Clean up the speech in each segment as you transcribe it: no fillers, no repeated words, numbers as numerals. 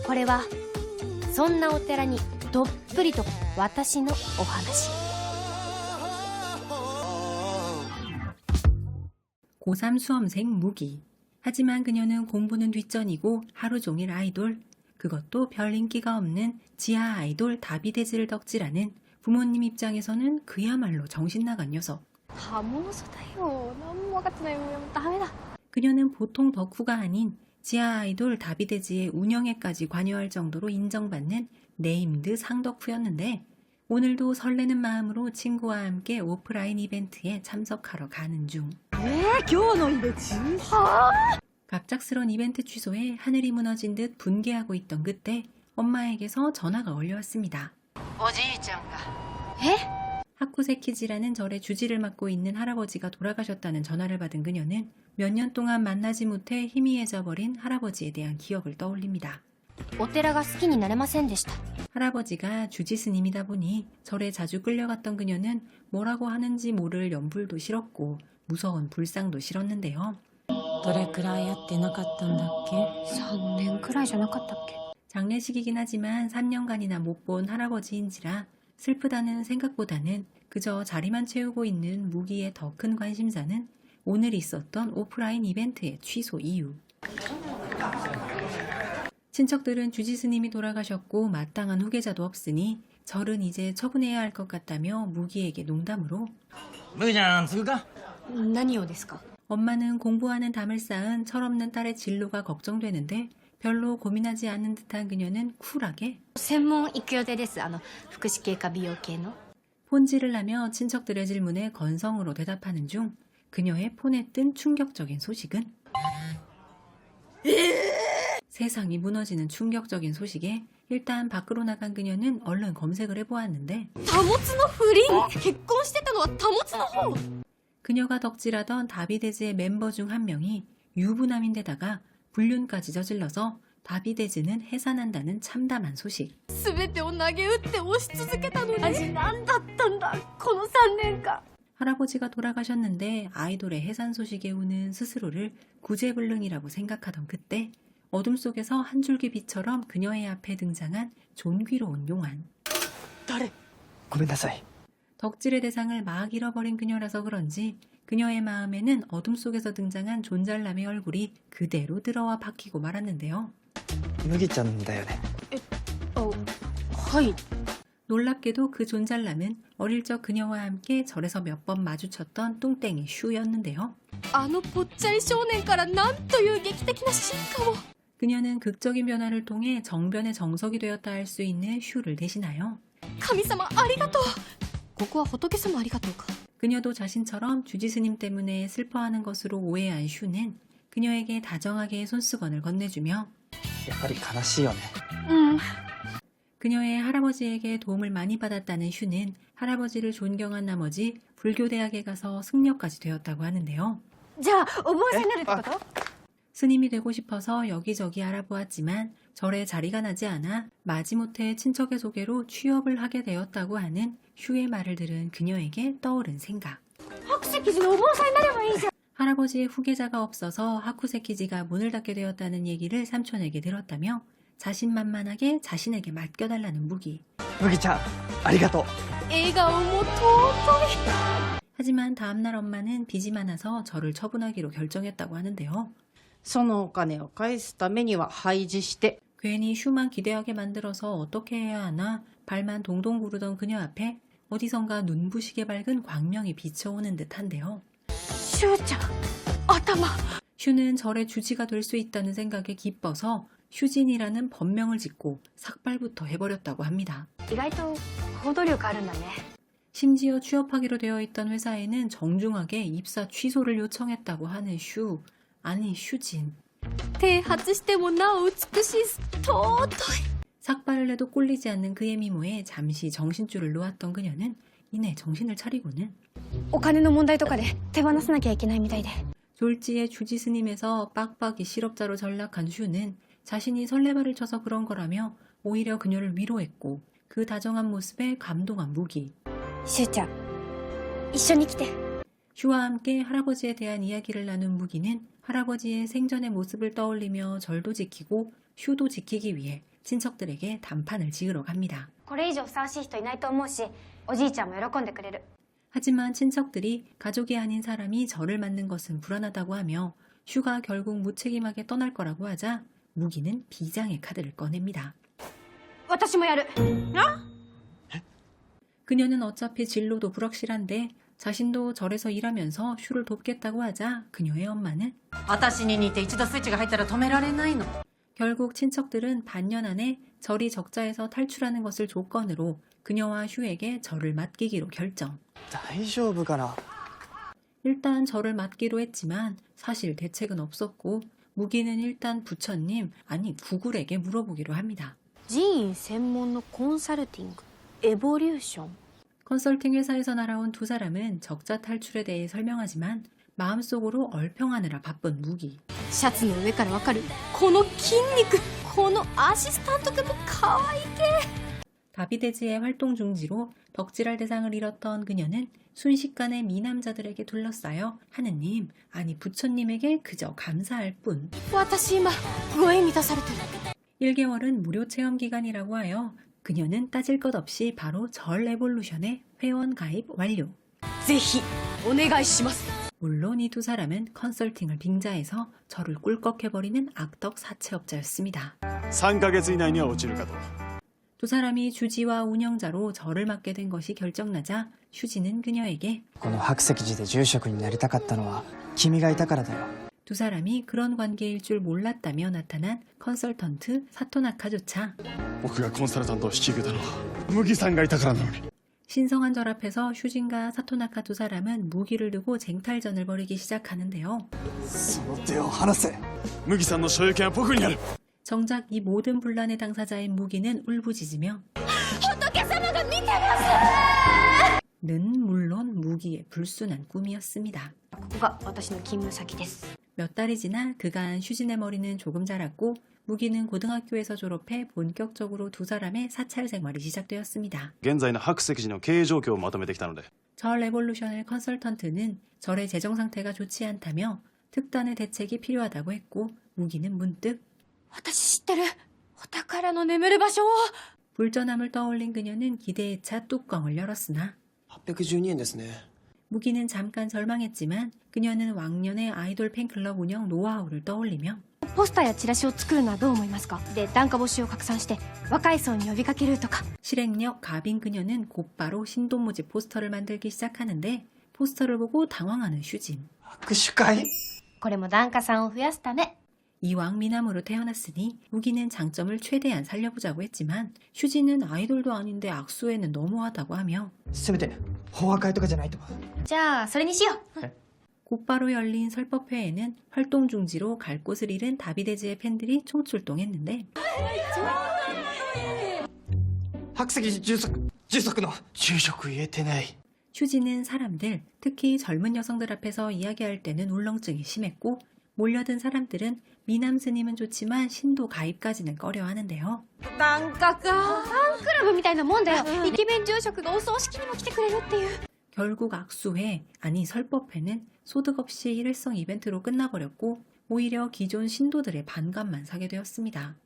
これはそんなお寺にどっぷりと私のお話。 고3 수험생 무기. 하지만 그녀는 공부는 뒷전이고 하루 종일 아이돌, 그것도 별 인기가 없는 지하 아이돌 다비데즈를 덕질하는 부모님 입장에서는 그야말로 정신나간 녀석. もう嘘だよ。何も分かってないよ。ダメだ。 그녀는 보통 덕후가 아닌 지하 아이돌 다비데즈의 운영에까지 관여할 정도로 인정받는 네임드 상덕후였는데 오늘도 설레는 마음으로 친구와 함께 오프라인 이벤트에 참석하러 가는 중. 갑작스런 이벤트 취소에 하늘이 무너진 듯 분개하고 있던 그때 엄마에게서 전화가 걸려왔습니다. 하쿠세키지라는 절의 주지를 맡고 있는 할아버지가 돌아가셨다는 전화를 받은 그녀는 몇 년 동안 만나지 못해 희미해져버린 할아버지에 대한 기억을 떠올립니다. お寺が好きになれませんでした。 할아버지가 주지 스님이다 보니 절에 자주 끌려갔던 그녀는 뭐라고 하는지 모를 연불도 싫었고 무서운 불상도 싫었는데요. どれくらいやってなかったんだっけ? 3年くらいじゃなかったっけ? 장례식이긴 하지만 3년간이나 못 본 할아버지인지라 슬프다는 생각보다는 그저 자리만 채우고 있는 무기의 더 큰 관심사는 오늘 있었던 오프라인 이벤트의 취소 이유. 친척들은 주지 스님이 돌아가셨고 마땅한 후계자도 없으니 절은 이제 처분해야 할 것 같다며 무기에게 농담으로 麦ちゃん継ぐか? 何をですか? 엄마는 공부하는 담을 쌓은 철없는 딸의 진로가 걱정되는데 별로 고민하지 않는 듯한 그녀는 쿨하게 専門行く予定です。福祉系か美容系の。 폰질을 하며 친척들의 질문에 건성으로 대답하는 중 그녀의 폰에 뜬 충격적인 소식은 세상이 무너지는 충격적인 소식에 일단 밖으로 나간 그녀는 얼른 검색을 해보았는데 貨物の不倫。結婚してたのは貨物の方。 그녀가 덕질하던 다비데즈의 멤버 중 한 명이 유부남인데다가 불륜까지 저질러서 다비데즈는 해산한다는 참담한 소식. 全てを投げ打って押し続けたのに。私何だったんだこの3年間。 할아버지가 돌아가셨는데 아이돌의 해산 소식에 우는 스스로를 구제불능이라고 생각하던 그때 어둠 속에서 한 줄기 빛처럼 그녀의 앞에 등장한 존귀로운 용안. ごめんなさい. 덕질의 대상을 막 잃어버린 그녀라서 그런지 그녀의 마음에는 어둠 속에서 등장한 존잘남의 얼굴이 그대로 들어와 박히고 말았는데요. 麦ちゃんだよね. はい。 놀랍게도 그 존잘남은 어릴 적 그녀와 함께 절에서 몇 번 마주쳤던 뚱땡이 슈였는데요. ぽっちゃり少年からなんという劇的な進化を。 그녀는 극적인 변화를 통해 정변의 정석이 되었다 할 수 있는 슈를 대신하여 神様ありがとう。ここは仏様ありがとうか。 그녀도 자신처럼 주지스님 때문에 슬퍼하는 것으로 오해한 슈는 그녀에게 다정하게 손수건을 건네주며 やっぱり悲しいよね. 그녀의 할아버지에게 도움을 많이 받았다는 슈는 할아버지를 존경한 나머지 불교대학에 가서 승려까지 되었다고 하는데요. じゃあお坊さんになるってこと？ 스님이 되고 싶어서 여기저기 알아보았지만 절에 자리가 나지 않아 마지못해 친척의 소개로 취업을 하게 되었다고 하는 슈의 말을 들은 그녀에게 떠오른 생각. 白石寺のお坊さんになればいいじゃん。 할아버지의 후계자가 없어서 하쿠세키지가 문을 닫게 되었다는 얘기를 삼촌에게 들었다며 자신만만하게 자신에게 맡겨달라는 무기. 麦ちゃんありがとう. 笑顔も尊い。 하지만 다음날 엄마는 빚이 많아서 저를 처분하기로 결정했다고 하는데요. そのお金を返すためには廃寺して 괜히 슈만 기대하게 만들어서 어떻게 해야 하나 발만 동동 구르던 그녀 앞에 어디선가 눈부시게 밝은 광명이 비쳐오는 듯한데요. しゅうちゃん頭。 슈는 절의 주지가 될 수 있다는 생각에 기뻐서 슈진이라는 법명을 짓고 삭발부터 해버렸다고 합니다. 意外と行動力あるんだね。 심지어 취업하기로 되어 있던 회사에는 정중하게 입사 취소를 요청했다고 하는 슈, 아니 슈진. 剃髪してもなお美しい尊い。 삭발을 해도 꼴리지 않는 그의 미모에 잠시 정신줄을 놓았던 그녀는 이내 정신을 차리고는 お金の問題とかで手放さなきゃいけないみたいで。 졸지의 주지 스님에서 빡빡이 실업자로 전락한 슈는 자신이 설레발을 쳐서 그런 거라며 오히려 그녀를 위로했고 그 다정한 모습에 감동한 무기. しゅうちゃん一緒に来て。 슈와 함께 할아버지에 대한 이야기를 나눈 무기는 할아버지의 생전의 모습을 떠올리며 절도 지키고 슈도 지키기 위해 친척들에게 단판을 지으러 갑니다. これ以上ふさわしい人いないと思うし、おじいちゃんも喜んでくれる。 하지만 친척들이 가족이 아닌 사람이 저를 맞는 것은 불안하다고 하며 슈가 결국 무책임하게 떠날 거라고 하자 무기는 비장의 카드를 꺼냅니다. 私もやる。 그녀는 어차피 진로도 불확실한데 자신도 절에서 일하면서 슈를 돕겠다고 하자 그녀의 엄마는 私に似て一度スイッチが入ったら止められないの。 결국 친척들은 반년 안에 절이 적자에서 탈출하는 것을 조건으로 그녀와 슈에게 절을 맡기기로 결정. 大丈夫かな。 일단 절을 맡기로 했지만 사실 대책은 없었고 무기는 일단 부처님 아니 구글에게 물어보기로 합니다. 寺院専門のコンサルティング、エボリューション。 컨설팅 회사에서 날아온 두 사람은 적자 탈출에 대해 설명하지만 마음속으로 얼평하느라 바쁜 무기. シャツの上からわかるこの筋肉、このアシスタント君も可愛い系。 다비데즈의 활동 중지로 덕질할 대상을 잃었던 그녀는 순식간에 미남자들에게 둘러싸여 하느님 아니 부처님에게 그저 감사할 뿐. 私今ご縁満たされてる。 1개월은 무료 체험 기간이라고 하여 그녀는 따질 것 없이 바로 절 에볼루션에 회원 가입 완료. ぜひお願いします。 물론 이 두 사람은 컨설팅을 빙자해서 저를 꿀꺽해버리는 악덕 사채업자였습니다. 3ヶ月以内には落ちるかと。 두 사람이 주지와 운영자로 절을 맡게 된 것이 결정나자 슈지는 그녀에게 この白石寺で住職になりたかったのは君がいたからだよ。 두 사람이 그런 관계일 줄 몰랐다며 나타난 컨설턴트 사토나카조차 僕がコンサルタントを引き受けたのは麦さんがいたからなのに。 신성한 절 앞에서 슈진과 사토나카 두 사람은 무기를 두고 쟁탈전을 벌이기 시작하는데요. その手を離せ。麦さんの所有権は僕にある。 정작 이 모든 분란의 당사자인 무기는 울부짖으며 는 물론 무기의 불순한 꿈이었습니다. ここが私の勤務先です。 몇 달이 지나 그간 슈진의 머리는 조금 자랐고 무기는 고등학교에서 졸업해 본격적으로 두 사람의 사찰 생활이 시작되었습니다. 現在の白石寺の経営状況をまとめてきたので。 절 에볼루션의 컨설턴트는 절의 재정 상태가 좋지 않다며 특단의 대책이 필요하다고 했고 무기는 문득 私知ってる。お宝の眠る場所を。 불전함을 떠올린 그녀는 기대에 차 뚜껑을 열었으나 812円ですね。 무기는 잠깐 절망했지만 그녀는 왕년의 아이돌 팬클럽 운영 노하우를 떠올리며 ポスターやチラシを作るのはどう思いますか。で檀家募集を拡散して若い層に呼びかけるとか。 실행력 갑인 그녀는 곧바로 신돈 모집 포스터를 만들기 시작하는데 포스터를 보고 당황하는 슈진. 握手会。これも檀家さんを増やすため。 이왕 미남으로 태어났으니 무기는 장점을 최대한 살려보자고 했지만 슈진은 아이돌도 아닌데 악수에는 너무하다고 하며 せめて法話会とかじゃないと。じゃあそれにしよう。 곧바로 열린 설법회에는 활동 중지로 갈 곳을 잃은 다비데즈의 팬들이 총출동했는데 白石寺住職の住職言えてない。 슈진은 사람들, 특히 젊은 여성들 앞에서 이야기할 때는 울렁증이 심했고 몰려든 사람들은 미남 스님은 좋지만 신도 가입까지는 꺼려하는데요. 檀家か。ファンクラブみたいなもんだよ。イケメン住職がお葬式にも来てくれるっていう。 결국 악수회, 아니 설법회는 소득 없이 일회성 이벤트로 끝나버렸고 오히려 기존 신도들의 반감만 사게 되었습니다.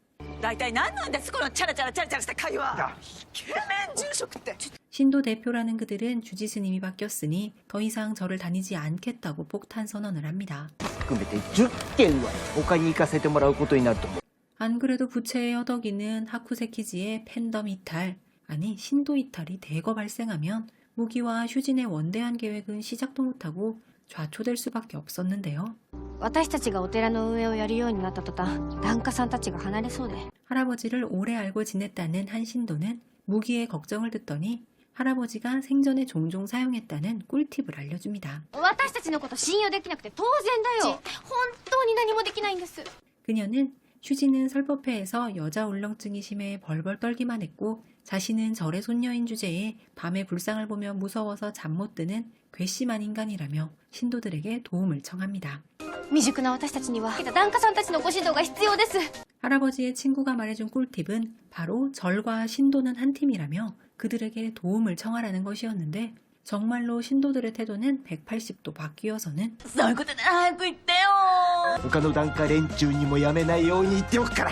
大体何なんですこのチャラチャラチャラチャラした会話。イケメン住職って。 신도 대표라는 그들은 주지 스님이 바뀌었으니 더 이상 절을 다니지 않겠다고 폭탄 선언을 합니다. 含めて10件は他に行かせてもらうことになると思う。 안 그래도 부채에 허덕이는 하쿠세키지의 팬덤 이탈, 아니 신도 이탈이 대거 발생하면 무기와 슈진의 원대한 계획은 시작도 못하고 좌초될 수밖에 없었는데요. 私たちがお寺の運営をやるようになった途端檀家さんたちが離れそうで。 할아버지를 오래 알고 지냈다는 한 신도는 무기의 걱정을 듣더니 할아버지가 생전에 종종 사용했다는 꿀팁을 알려줍니다. 私たちのこと信用できなくて当然だよ。本当に何もできないんです。 그녀는 슈지는 설법회에서 여자 울렁증이 심해 벌벌 떨기만 했고 자신은 절의 손녀인 주제에 밤에 불상을 보며 무서워서 잠 못 드는 괘씸한 인간이라며 신도들에게 도움을 청합니다. 未熟な私たちには檀家さんたちのご指導が必要です。 할아버지의 친구가 말해준 꿀팁은 바로 절과 신도는 한 팀이라며 그들에게 도움을 청하라는 것이었는데 정말로 신도들의 태도는 180도 바뀌어서는 そういうことなら早く言ってよ。他の檀家連中にもやめないように言っておくから。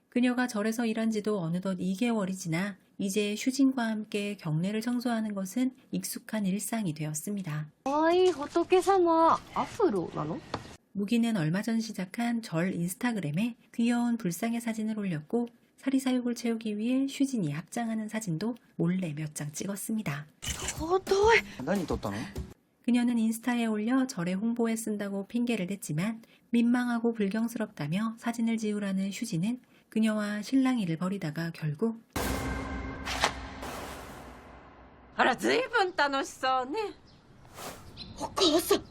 그녀가 절에서 일한 지도 어느덧 2개월이 지나 이제 슈진과 함께 경례를 청소하는 것은 익숙한 일상이 되었습니다. かわいい仏様アフロなの？ 무기는 얼마 전 시작한 절 인스타그램에 귀여운 불상의 사진을 올렸고 사리사욕을 채우기 위해 슈진이 합장하는 사진도 몰래 몇 장 찍었습니다. 尊い。何撮ったの？ 그녀는 인스타에 올려 절의 홍보에 쓴다고 핑계를 댔지만 민망하고 불경스럽다며 사진을 지우라는 슈진은 그녀와 실랑이를 벌이다가 결국 あら随分楽しそうね。 お母さん。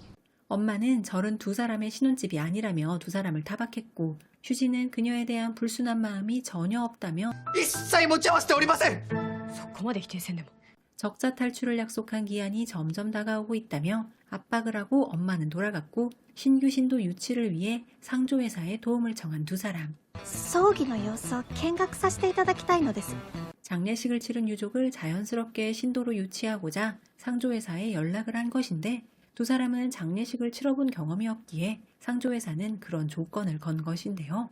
엄마는 절은 두 사람의 신혼집이 아니라며 두 사람을 타박했고 슈진은 그녀에 대한 불순한 마음이 전혀 없다며 一切持ち合わせておりません。そこまで否定せんでも。 적자 탈출을 약속한 기한이 점점 다가오고 있다며 압박을 하고 엄마는 돌아갔고 신규 신도 유치를 위해 상조회사에 도움을 청한 두 사람. 葬儀の様子を見学させていただきたいのです。 장례식을 치른 유족을 자연스럽게 신도로 유치하고자 상조회사에 연락을 한 것인데 두 사람은 장례식을 치러본 경험이 없기에 상조회사는 그런 조건을 건 것인데요.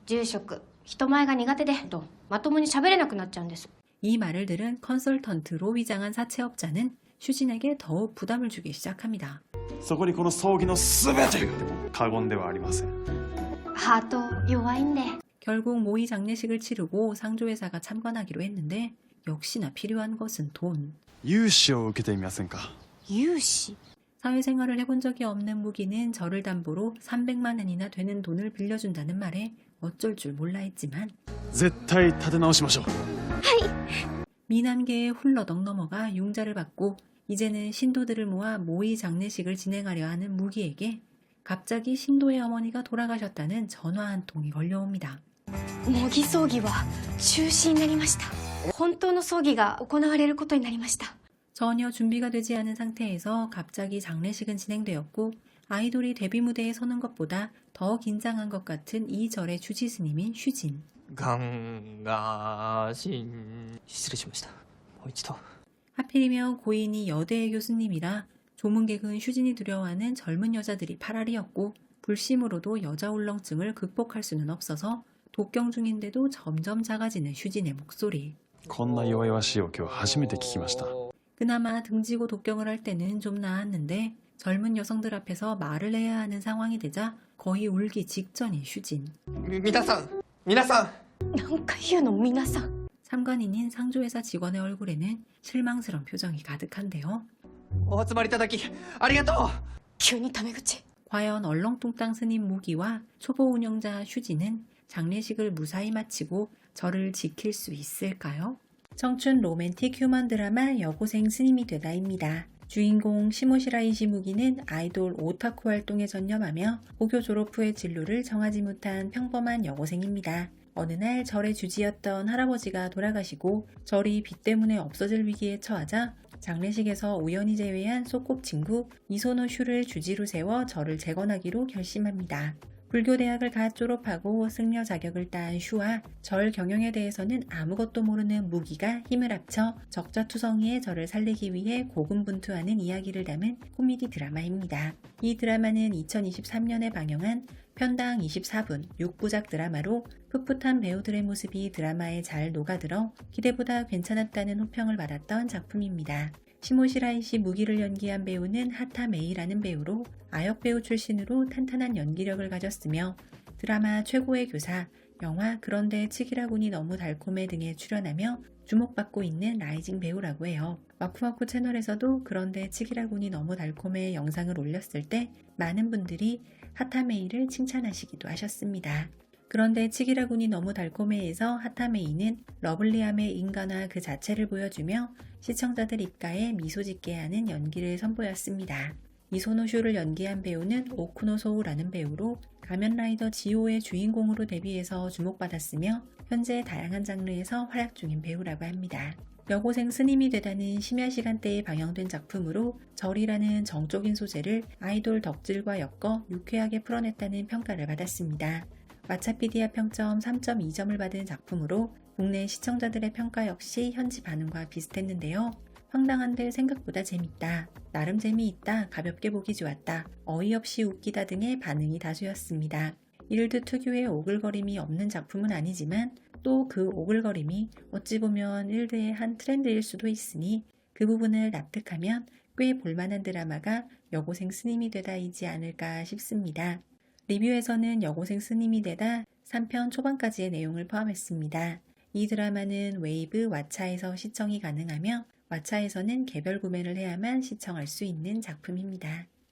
住職、人前が苦手でとまともに喋れなくなっちゃうんです。 이 말을 들은 컨설턴트로 위장한 사채업자는 슈진에게 더욱 부담을 주기 시작합니다. そこにこの葬儀の全てが過言ではありません。ハート弱いんで。 결국 모의 장례식을 치르고 상조회사가 참관하기로 했는데 역시나 필요한 것은 돈. 融資を受けてみませんか。融資。 사회생활을 해본 적이 없는 무기는 저를 담보로 300만 원이나 되는 돈을 빌려준다는 말에 어쩔 줄 몰라 했지만 絶対立て直しましょう。 미남계에 훌러덩 넘어가 융자를 받고 이제는 신도들을 모아 모의 장례식을 진행하려 하는 무기에게 갑자기 신도의 어머니가 돌아가셨다는 전화 한 통이 걸려옵니다. 模擬葬儀は中止になりました。本当の葬儀が行われることになりました。 전혀 준비가 되지 않은 상태에서 갑자기 장례식은 진행되었고 아이돌이 데뷔 무대에 서는 것보다 더 긴장한 것 같은 이 절의 주지 스님인 슈진. ガンガシン失礼しました。もう一度。 하필이면 고인이 여대의 교수님이라 조문객은 슈진이 두려워하는 젊은 여자들이 팔알이었고 불심으로도 여자 울렁증을 극복할 수는 없어서 독경 중인데도 점점 작아지는 슈진의 목소리. こんな弱々しいお経初めて聞きました。 그나마 등지고 독경을 할 때는 좀 나았는데 젊은 여성들 앞에서 말을 해야 하는 상황이 되자 거의 울기 직전인 슈진. 皆さん、皆さん。なんか言うの皆さん。 참관인인 상조회사 직원의 얼굴에는 실망스러운 표정이 가득한데요. お集まりいただきありがとう。急にタメ口。 과연 얼렁뚱땅 스님 무기와 초보 운영자 슈진은 장례식을 무사히 마치고 저를 지킬 수 있을까요? 청춘 로맨틱 휴먼 드라마 여고생 스님이 되다입니다. 주인공 시모시라이 시무기는 아이돌 오타쿠 활동에 전념하며 고교 졸업 후의 진로를 정하지 못한 평범한 여고생입니다. 어느 날 절의 주지였던 할아버지가 돌아가시고 절이 빚 때문에 없어질 위기에 처하자 장례식에서 우연히 제외한 소꿉친구 이소노 슈를 주지로 세워 절을 재건하기로 결심합니다. 불교대학을 갓 졸업하고 승려 자격을 딴 슈와 절 경영에 대해서는 아무것도 모르는 무기가 힘을 합쳐 적자투성이의 절을 살리기 위해 고군분투하는 이야기를 담은 코미디 드라마입니다. 이 드라마는 2023년에 방영한 편당 24분 6부작 드라마로 풋풋한 배우들의 모습이 드라마에 잘 녹아들어 기대보다 괜찮았다는 호평을 받았던 작품입니다. 시모시라이 씨 무기를 연기한 배우는 하타 메이라는 배우로 아역 배우 출신으로 탄탄한 연기력을 가졌으며 드라마 최고의 교사, 영화 그런데 치기라군이 너무 달콤해 등에 출연하며 주목받고 있는 라이징 배우라고 해요. 와쿠와쿠 채널에서도 그런데 치기라군이 너무 달콤해 영상을 올렸을 때 많은 분들이 하타 메이를 칭찬하시기도 하셨습니다. 그런데 치기라군이 너무 달콤해에서 하타메이는 러블리함의 인간화 그 자체를 보여주며 시청자들 입가에 미소 짓게 하는 연기를 선보였습니다. 이소노슈를 연기한 배우는 오쿠노 소우라는 배우로 가면라이더 지오의 주인공으로 데뷔해서 주목받았으며 현재 다양한 장르에서 활약 중인 배우라고 합니다. 여고생 스님이 되다는 심야 시간대에 방영된 작품으로 절이라는 정적인 소재를 아이돌 덕질과 엮어 유쾌하게 풀어냈다는 평가를 받았습니다. 왓챠피디아 평점 3.2점을 받은 작품으로 국내 시청자들의 평가 역시 현지 반응과 비슷했는데요. 황당한데 생각보다 재밌다, 나름 재미있다, 가볍게 보기 좋았다, 어이없이 웃기다 등의 반응이 다수였습니다. 일드 특유의 오글거림이 없는 작품은 아니지만 또 그 오글거림이 어찌 보면 일드의 한 트렌드일 수도 있으니 그 부분을 납득하면 꽤 볼만한 드라마가 여고생 스님이 되다이지 않을까 싶습니다. 리뷰에서는 여고생 스님이 되다 3편 초반까지의 내용을 포함했습니다. 이 드라마는 웨이브 왓챠에서 시청이 가능하며 왓챠에서는 개별 구매를 해야만 시청할 수 있는 작품입니다.